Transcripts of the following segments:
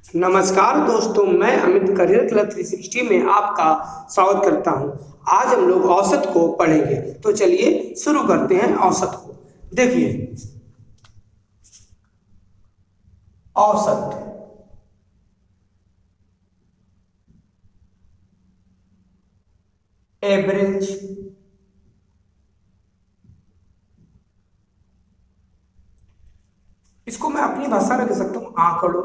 नमस्कार दोस्तों, मैं अमित करियर क्लब 360 में आपका स्वागत करता हूं। आज हम लोग औसत को पढ़ेंगे, तो चलिए शुरू करते हैं औसत को। देखिए, औसत एवरेज, इसको मैं अपनी भाषा में कह सकता हूं आंकड़ों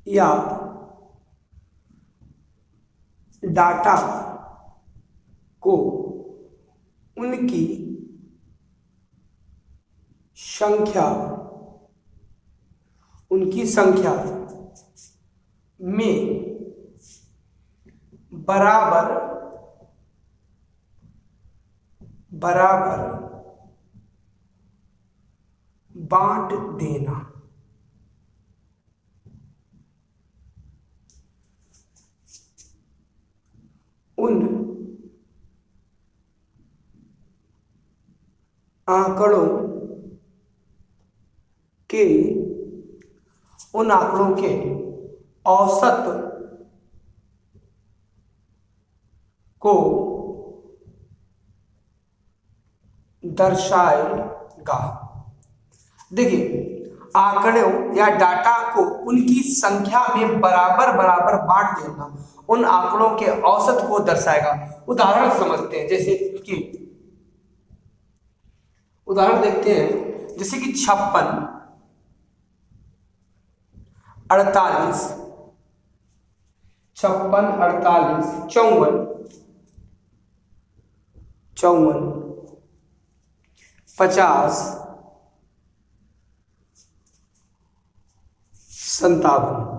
या डाटा को उनकी संख्या में बराबर बांट देना। उन आंकड़ों के औसत को दर्शाएगा। देखिए, आंकड़ों या डाटा को उनकी संख्या में बराबर बांट देना उन आंकड़ों के औसत को दर्शाएगा। उदाहरण समझते हैं, जैसे कि उदाहरण देखते हैं, जैसे कि 56, 48, 54, 50, 57।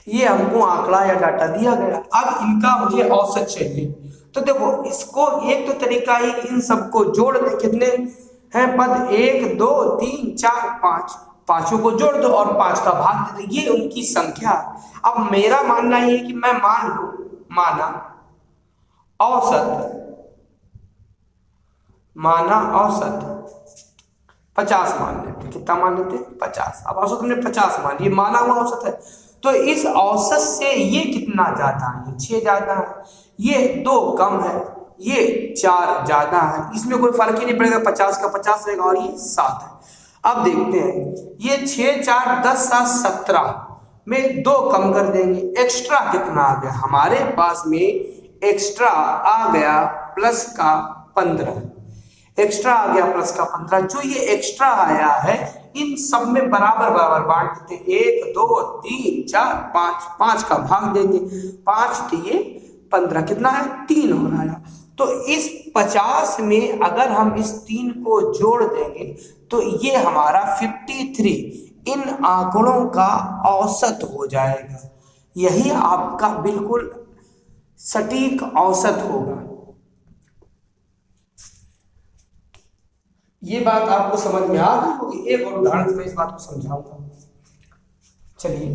ये हमको आंकड़ा या डाटा दिया गया। अब इनका मुझे औसत चाहिए, तो देखो, इसको एक तो तरीका ही इन सबको जोड़ दे। कितने हैं पद? 1 2 3 4 5, पांचों को जोड़ दो और 5 का भाग दे दो। ये उनकी संख्या। अब मेरा मानना ये है कि मैं माना औसत 50 मान लेते। कितना मान लेते? 50। अब औसत हमने 50 मान, ये माना हुआ औसत है। तो इस औसत से ये कितना ज्यादा है? ये 6 ज्यादा है, ये 2 कम है, ये 4 ज्यादा है। इसमें कोई फर्क ही नहीं पड़ेगा, 50 का 50 रहेगा और ये 7 है। अब देखते हैं, ये 6 4 10 7 17 में 2 कम कर देंगे। एक्स्ट्रा कितना आ गया हमारे पास में? एक्स्ट्रा आ गया प्लस का 15। एक्स्ट्रा आ गया प्लस का 15। जो ये एक्स्ट्रा आया है, इन सब में बराबर बांट देते हैं। 1 2 3 4 5, 5 का भाग देंगे। 5 दिए 15, कितना है? 3 हो रहा है। तो इस 50 में अगर हम इस 3 को जोड़ देंगे तो ये हमारा 53 इन आंकड़ों का औसत हो जाएगा। यही आपका बिल्कुल सटीक औसत होगा। ये बात आपको समझ में आ गई होगी। एक और उदाहरण से मैं इस बात को समझाऊंगा। चलिए,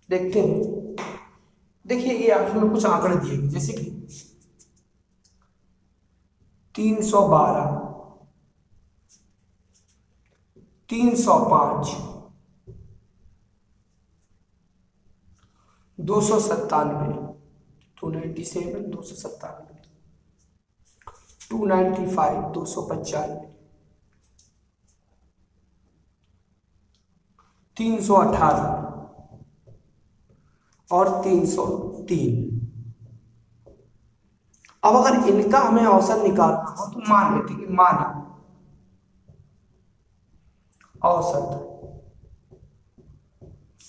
देखते हैं। देखिए, ये आपको में कुछ आंकड़े दिए गए, जैसे कि 312, 305, 297, 297, 297, 295, 295, 318 और 303। अब अगर इनका हमें औसत निकालना हो तो मान लेते कि माना औसत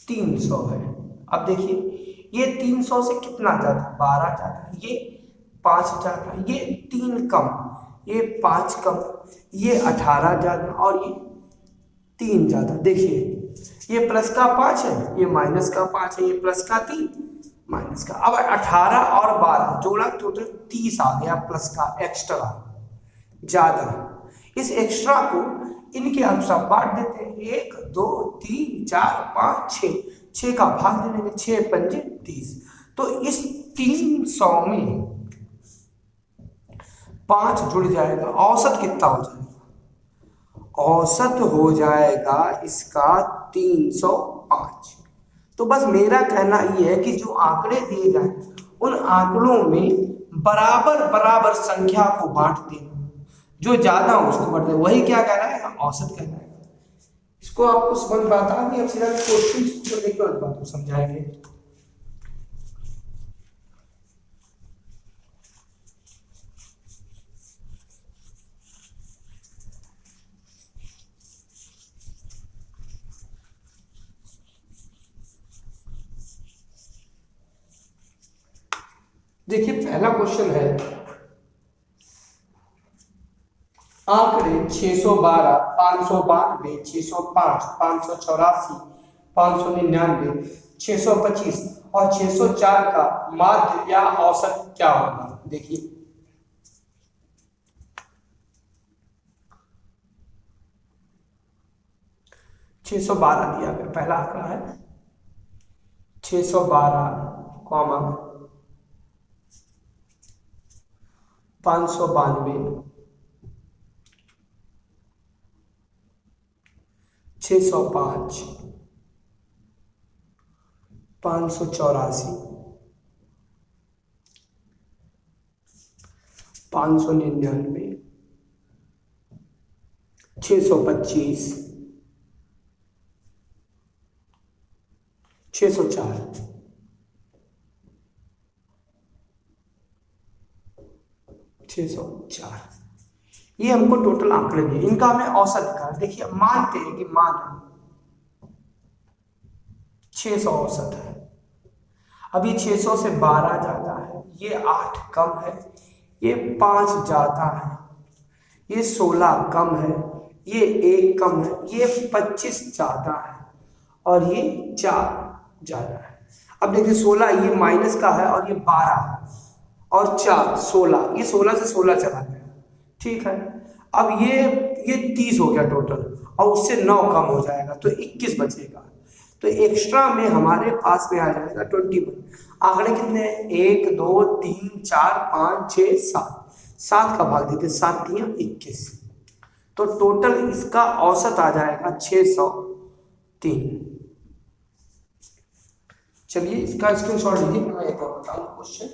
300 है। अब देखिए, ये 300 से कितना ज्यादा? 12 ज्यादा, ये 5 ज्यादा, ये 3 कम, ये 5 कम, ये 18 ज्यादा और ये 3 ज्यादा। देखिए, ये प्लस का 5 है, ये माइनस का 5 है, ये प्लस का 3 माइनस का। अब 18 और 12 जोड़ा, टोटल 30 आ गया प्लस का एक्स्ट्रा। ज्यादा। इस एक्स्ट्रा को इनके अनुसार बांट देते हैं, 1 2 3 4 5 6, 6 का भाग दे देंगे, 6 पंजे 30। तो इस 300 में 5 जुड़ जाएगा, औसत कितना हो जाएगा? औसत हो जाएगा इसका 305। तो बस मेरा कहना यह है कि जो आंकड़े दिए जाए उन आंकड़ों में बराबर बराबर संख्या को बांट देना, जो ज्यादा हो उसको बांट देना, वही क्या कहना है? औसत कहना है। इसको आपको समझ में आता है? अब सीधा क्वेश्चन देखो, बात को समझाएंगे। देखिए पहला क्वेश्चन है, आंकड़े 612, 592, 605, 584, 599, 625 और 604 का माध्य या औसत क्या होगा? देखिए 612 दिया गया, पहला आंकड़ा है 612, 592, 605, 584, 599, 625, 604। ये हमको टोटल आंकड़े दिए, इनका हमें औसत निकालना। देखिए मानते हैं कि मान 600 औसत है, अब ये 600 से 12 ज्यादा है, ये 8 कम है, ये 5 ज्यादा है, ये 16 कम है, ये 1 कम है, ये 25 ज्यादा है और ये 4 ज्यादा है। अब देखिए 16 ये माइनस का है और ये 12 और 4 16, ये 16 से 16 चला गया, ठीक है। अब ये 30 हो गया टोटल और उससे 9 कम हो जाएगा तो 21 बचेगा। तो एक्स्ट्रा में हमारे पास में आ जाएगा 21। आंकड़े कितने हैं? 1 2 3 4 5 6 7, 7 का भाग देते, 7 3 21। तो टोटल इसका औसत आ जाएगा 603। चलिए इसका स्क्रीनशॉट लीजिए, मैं एक और बताऊं क्वेश्चन।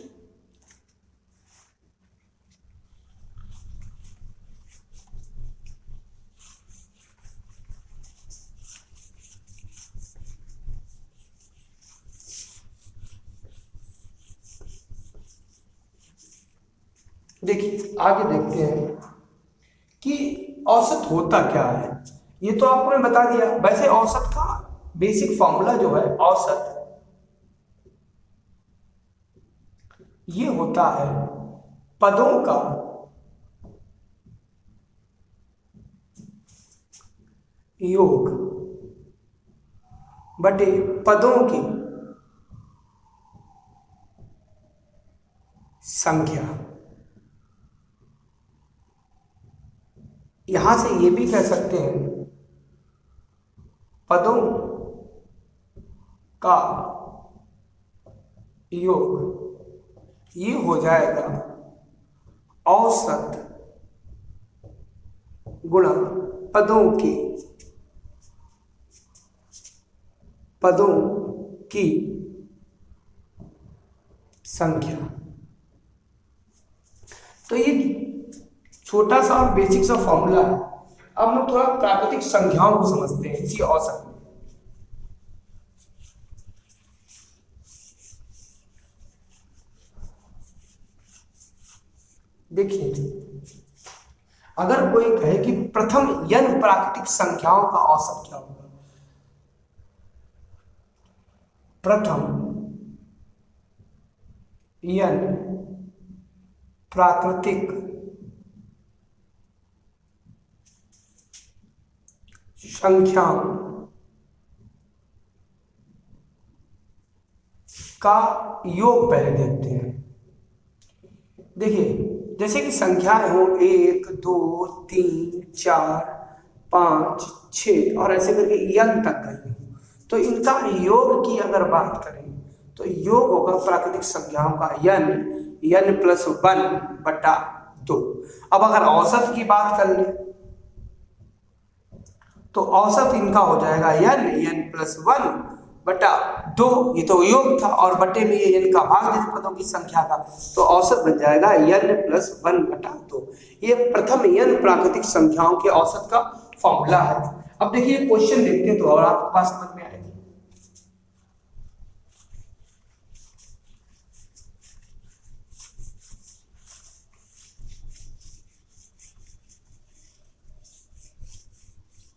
देखिए आगे देखते हैं कि औसत होता क्या है। ये तो आपको मैं बता दिया। वैसे औसत का बेसिक फॉर्मूला जो है, औसत ये होता है पदों का योग बटे पदों की संख्या। यहां से ये भी कह सकते हैं पदों का योग ये हो जाएगा औसत गुणा पदों की संख्या। तो ये छोटा सा और बेसिक सा फॉर्मूला है। अब हम थोड़ा प्राकृतिक संख्याओं को समझते हैं इसी औसत में। देखिए अगर कोई कहे कि प्रथम n प्राकृतिक संख्याओं का औसत क्या होगा, प्रथम n प्राकृतिक संख्याओं का योग पहले देखते हैं। देखिए जैसे कि संख्याएं हो 1 2 3 4 5 6 और ऐसे करके n तक गई, तो इनका योग की अगर बात करें तो योग होगा प्राकृतिक संख्याओं का n+1/2। अब अगर औसत की बात कर ले तो औसत इनका हो जाएगा n+1/2। ये तो योग था और बटे में ये n का भाग देते पदों की संख्या का, तो औसत बन जाएगा n+1/2। ये प्रथम n प्राकृतिक संख्याओं के औसत का फॉर्मूला है। अब देखिए क्वेश्चन देखते हैं तो और आपके पास समझ में आएगी।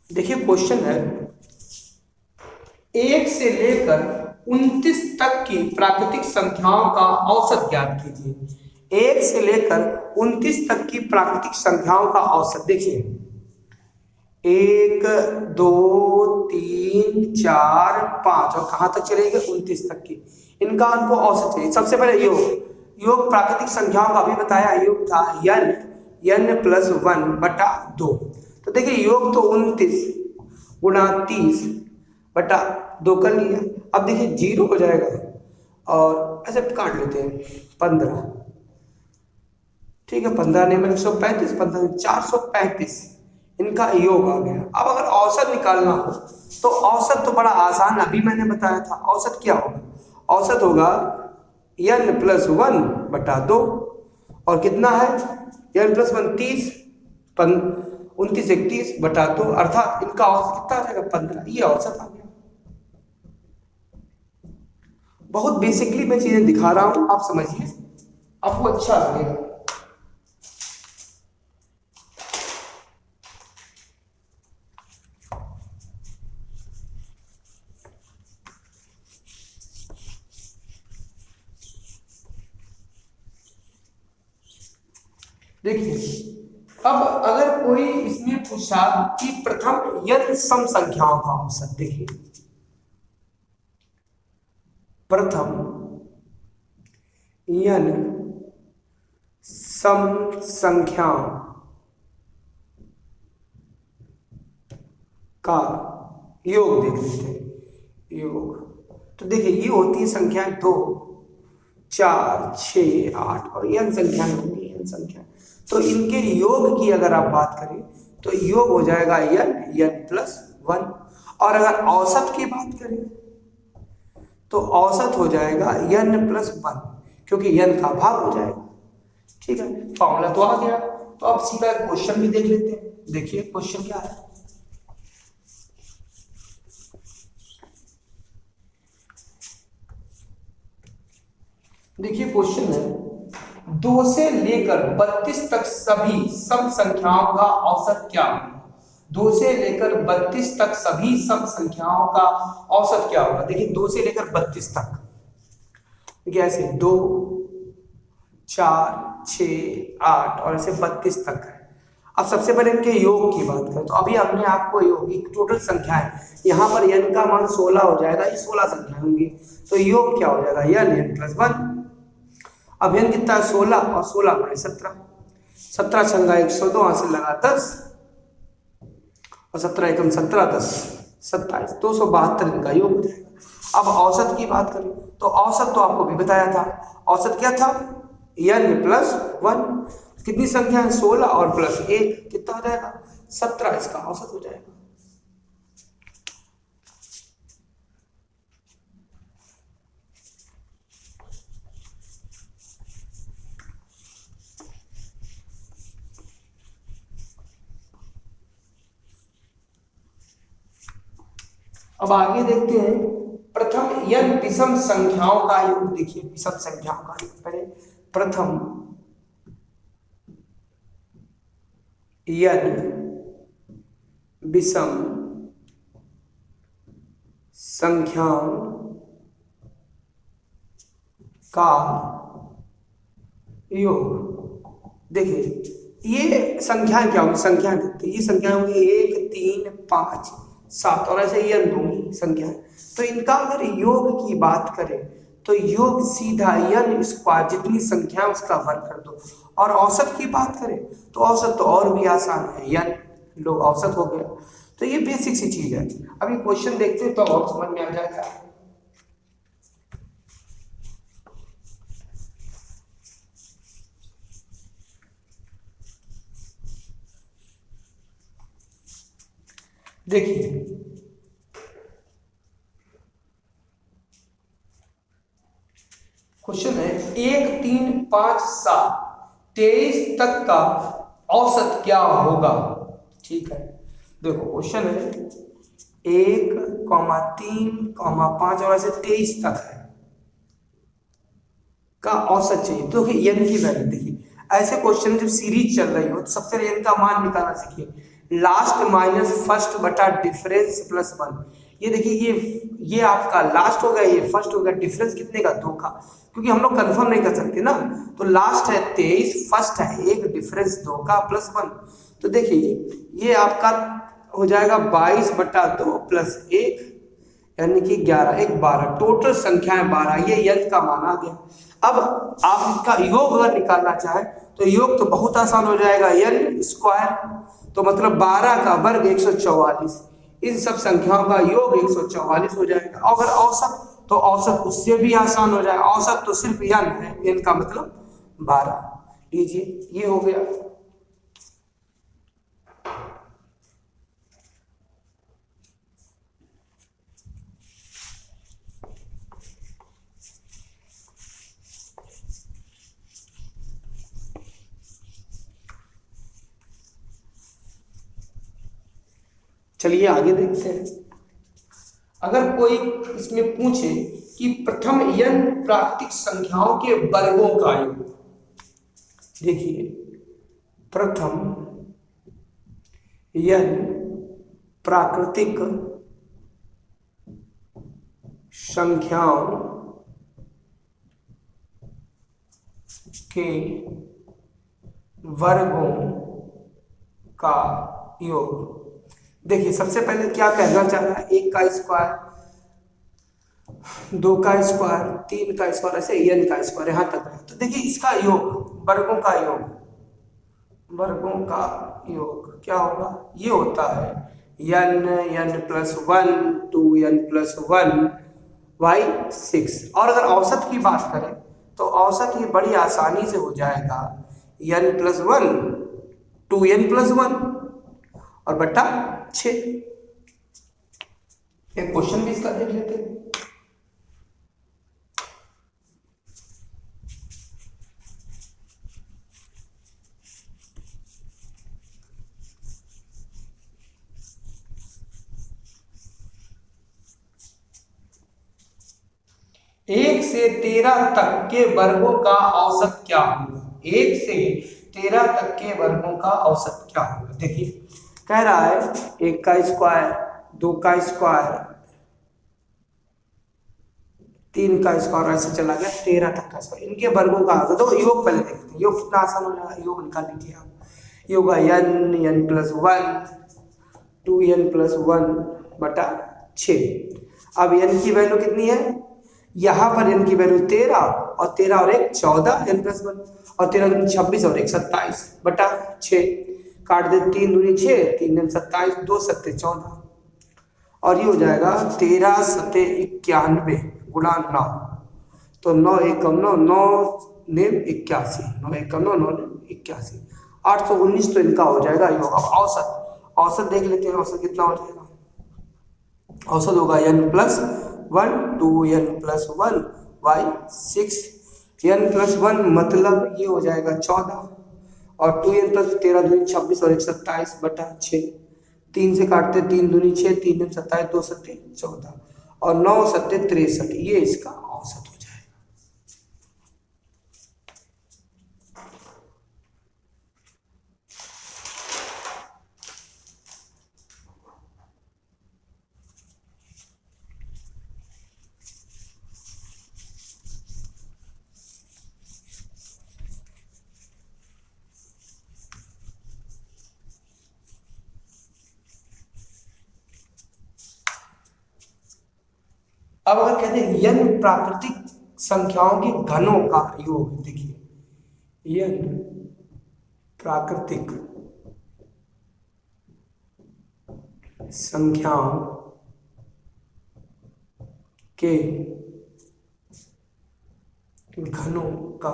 देखिए क्वेश्चन है 1 से लेकर 29 तक की प्राकृतिक संख्याओं का औसत ज्ञात कीजिए। 1 से लेकर 29 तक की प्राकृतिक संख्याओं का औसत देखिए 1 2 3 4 5 और कहां तक चलेंगे 29 तक की, इनका हमको औसत चाहिए। सबसे पहले योग प्राकृतिक संख्याओं का अभी बताया, योग था n+1/2। तो देखिए योग तो 29 गुणा 30/2 कर लिया। अब देखिए 0 हो जाएगा और ऐसे काट लेते हैं 15, ठीक है 15 नहीं मैंने 135, 15 435 इनका योग आ गया। अब अगर औसत निकालना हो तो औसत तो बड़ा आसान, अभी मैंने बताया था। औसत क्या होगा, औसत होगा n+1/2 और कितना है n+1 30, 29 31/2 अर्थात इनका औसत कितना आ जाएगा 15। ये औसत आ गया। बहुत बेसिकली मैं चीजें दिखा रहा हूं, आप समझिए, आपको अच्छा लगेगा। देखिए अब अगर कोई इसमें पूछा कि प्रथम n सम संख्याओं का औसत, देखिए प्रथम n सम संख्याओं का योग देख लेते हैं। योग तो देखिए ये होती है संख्याएं 2 4 6 8 और n संख्याएं होंगी, n संख्या। तो इनके योग की अगर आप बात करें तो योग हो जाएगा n+1। और अगर औसत की बात करें तो औसत हो जाएगा n+1, क्योंकि n का भाग हो जाएगा। ठीक है, फॉर्मूला तो आ गया। तो अब सीधा क्वेश्चन भी देख लेते हैं। देखिए क्वेश्चन क्या है। देखिए क्वेश्चन है 2 से लेकर 32 तक सभी सम संख्याओं का औसत क्या होगा। 2 से लेकर 32 तक सभी सम संख्याओं का औसत क्या होगा। देखिए 2 से लेकर 32 तक, देखिए ऐसे 2 4 6 8 और ऐसे 32 तक है। अब सबसे पहले इनके योग की बात करें तो अभी हमने आपको योग की टोटल संख्या है, यहाँ पर n का मान 16 हो जाएगा, ये 16 संख्या होंगी। तो योग क्या हो जाएगा n+1। अब n कितना है 16 और 16 बड़े 17, 17 छंगा 102 हासिल लगा 10 और 17 एकम 17 10 27 272 इनका योग हो जाएगा। अब औसत की बात करें तो औसत तो आपको भी बताया था, औसत क्या था n+1। कितनी संख्या है 16 और +1 कितना हो जाएगा 17, इसका औसत हो जाएगा। अब आगे देखते हैं प्रथम n विषम संख्याओं का योग। देखिए विषम संख्याओं का योग, पहले प्रथम n विषम संख्याओं का योग। देखिए ये संख्याएं क्या होंगी, संख्या देखते हैं, ये संख्या होंगी 1 3 5 7 और ऐसे n होंगी संख्या। तो इनका अगर योग की बात करें तो योग सीधा n स्क्वायर जितनी संख्या है उसका वर्ग कर दो। और औसत की बात करें तो औसत तो और भी आसान है, n लो औसत हो गया। तो ये बेसिक सी चीज है। अभी क्वेश्चन देखते हैं तो और समझ में आ जाएगा। देखिए क्वेश्चन है 1 3 5 7 23 तक का औसत क्या होगा। ठीक है, देखो क्वेश्चन है 1,3,5 और ऐसे 23 तक है का औसत चाहिए। तो n की वैल्यू देखिए, ऐसे क्वेश्चन जब सीरीज चल रही हो तो सबसे पहले n का मान निकालना सीखिए। लास्ट माइनस फर्स्ट बटा डिफरेंस प्लस 1। ये देखिए ये आपका लास्ट हो गया, ये फर्स्ट हो गया। डिफरेंस कितने का? 2 का, क्योंकि हम लोग कंफर्म नहीं कर सकते ना। तो लास्ट है 23, फर्स्ट है 1, डिफरेंस 2 का प्लस 1। तो देखिए ये आपका हो जाएगा 22 बटा 2 प्लस 1 यानी कि 11 1 12। टोटल संख्या है 12, ये n का मान आ गया। अब आप इसका योग अगर निकालना चाहें तो योग तो बहुत आसान हो जाएगा, n स्क्वायर तो मतलब 12 का वर्ग 144। इन सब संख्याओं का योग 144 हो जाएगा। अगर औसत तो औसत उससे भी आसान हो जाएगा। औसत तो सिर्फ n है, n का मतलब 12। लीजिए ये हो गया। चलिए आगे देखते हैं। अगर कोई इसमें पूछे कि प्रथम n प्राकृतिक संख्याओं के वर्गों का योग, देखिए प्रथम n प्राकृतिक संख्याओं के वर्गों का योग। देखिए सबसे पहले क्या कहना चाह रहा है, 1 का स्क्वायर, 2 का स्क्वायर, 3 का स्क्वायर, ऐसे n का स्क्वायर यहां तक है। तो देखिए इसका योग, वर्गों का योग, वर्गों का योग क्या होगा? ये होता है n plus 1 2n plus 1 by 6। और अगर औसत की बात करें तो औसत ये बड़ी आसानी से हो जाएगा n प्लस 1 2n प्लस 1 और बटा 6। एक क्वेश्चन भी इसका देख लेते हैं। एक से 13 तक के वर्गों का औसत क्या होगा? 1 से 13 तक के वर्गों का औसत क्या होगा? देखिए कह रहा है 1 का स्क्वायर, 2 का स्क्वायर, 3 का स्क्वायर, ऐसे चला गया 13 तक का स्क्वायर। इनके वर्गों का औसत। तो योग पहले देखते हैं, योग कितना आसान हो जाएगा। योग निकाल लीजिए आप। योग n प्लस 1 2n प्लस 1 बटा 6। अब n की वैल्यू कितनी है? यहाँ पर n की वैल्यू 13 और 13 और 1 14 n प्लस 1 और 13 दूनी 26 और 1 27 बटा 6। काट दे 3 दूनी 6 3 दूनी 27 2 सत्ते 14 और ये हो जाएगा 13 सत्ते 91 गुणा 9। तो 9 एकम 9 9 नेम 81 9 एकम 9 9 नेम 81 819 तो इनका हो जाएगा योग। अब औसत, औसत देख लेते हैं। औसत कितना हो जाएगा? औसत होगा n plus 1 2n plus 1 by 6। n plus 1 मतलब ये हो जाएगा 14 और 2n प्लस 13 दूनी 26 और 1 27 बटा 6। 3 से काटते 3 दूनी 6 3 दूनी 27 2 सत्ते 14 और 9 सत्ते 63। ये इसका औसत हो जाएगा। अब अगर कहते हैं n प्राकृतिक संख्याओं के घनों का योग। देखिए n प्राकृतिक संख्याओं के घनों का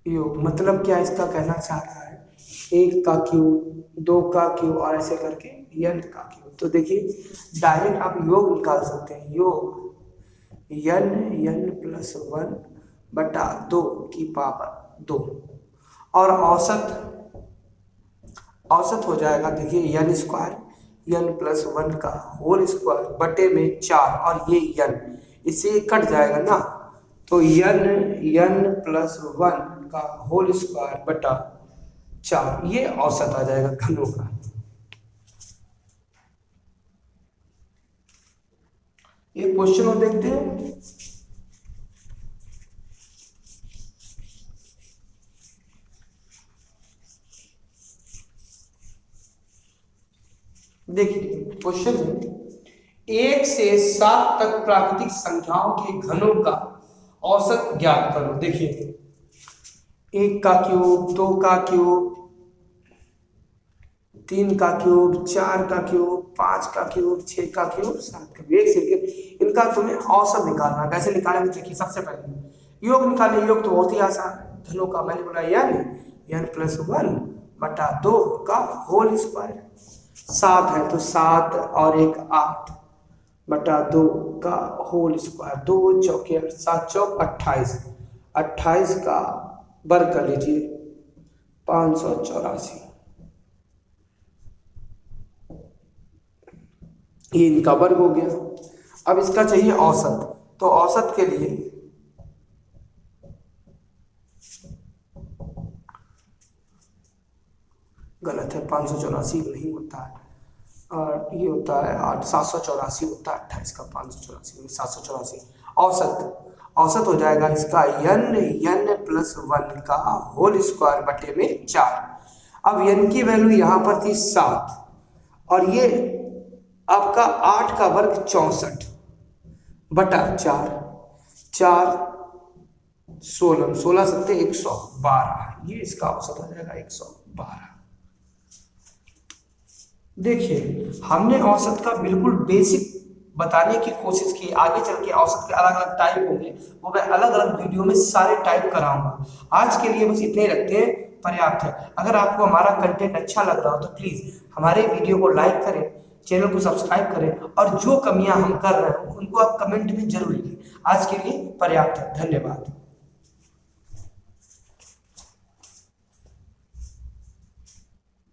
योग, मतलब क्या इसका कहना चाह रहा है, 1 का क्यूब, 2 का क्यूब और ऐसे करके n का क्यूब। तो देखिए डायरेक्ट आप योग निकाल सकते हैं, योग n प्लस 1 बटा 2 की पावर 2 और औसत हो जाएगा। देखिए n स्क्वायर n प्लस 1 का होल स्क्वायर बटे में 4 और ये n इससे कट जाएगा ना, तो n प्लस 1 का होल स्क्वायर बटा 4 ये औसत आ जाएगा घनों का। ये क्वेश्चन को देखते हैं। देखिए क्वेश्चन है 1 से 7 तक प्राकृतिक संख्याओं के घनों का औसत ज्ञात करो। देखिए 1 का क्यूब, 2 का क्यूब, 3 का क्यूब, 4 का क्यूब, 5 का क्यूब, 6 का क्यूब, 7 का क्यूब, 1 से इनका तुम्हें औसत निकालना। कैसे निकालेंगे? देखिए सबसे पहले योग निकालें। योग तो बहुत ही आसान है, घनों का मैंने बोला n प्लस 1 बटा 2 का होल स्क्वायर। 7 है तो 7 और 1 8 बटा 2 का होल स्क्वायर। 2 चौके 7 चौक 28, 28 का वर्ग कर लीजिए 584। ये इनका वर्ग हो गया। अब इसका चाहिए औसत, तो औसत के लिए गलत है, 584 नहीं होता है और ये होता है 784 होता है। 28 का 584 784 औसत हो जाएगा इसका n प्लस 1 का होल स्क्वायर बटे में 4। अब n की वैल्यू यहाँ पर थी 7 और ये आपका 8 का वर्ग 64 बटा 4, 4 16 16 सत्ते 112, ये इसका औसत हो जाएगा 112। देखिए हमने औसत का बिल्कुल बेसिक बताने की कोशिश की। आगे चल के औसत के अलग अलग टाइप होंगे, वो मैं अलग अलग वीडियो में सारे टाइप कराऊंगा। आज के लिए बस इतने रखते हैं, पर्याप्त है। अगर आपको हमारा कंटेंट अच्छा लग रहा हो तो प्लीज हमारे वीडियो को लाइक करें, चैनल को सब्सक्राइब करें और जो कमियां हम कर रहे हैं उनको आप कमेंट में जरूर लिखें। आज के लिए पर्याप्त है, धन्यवाद।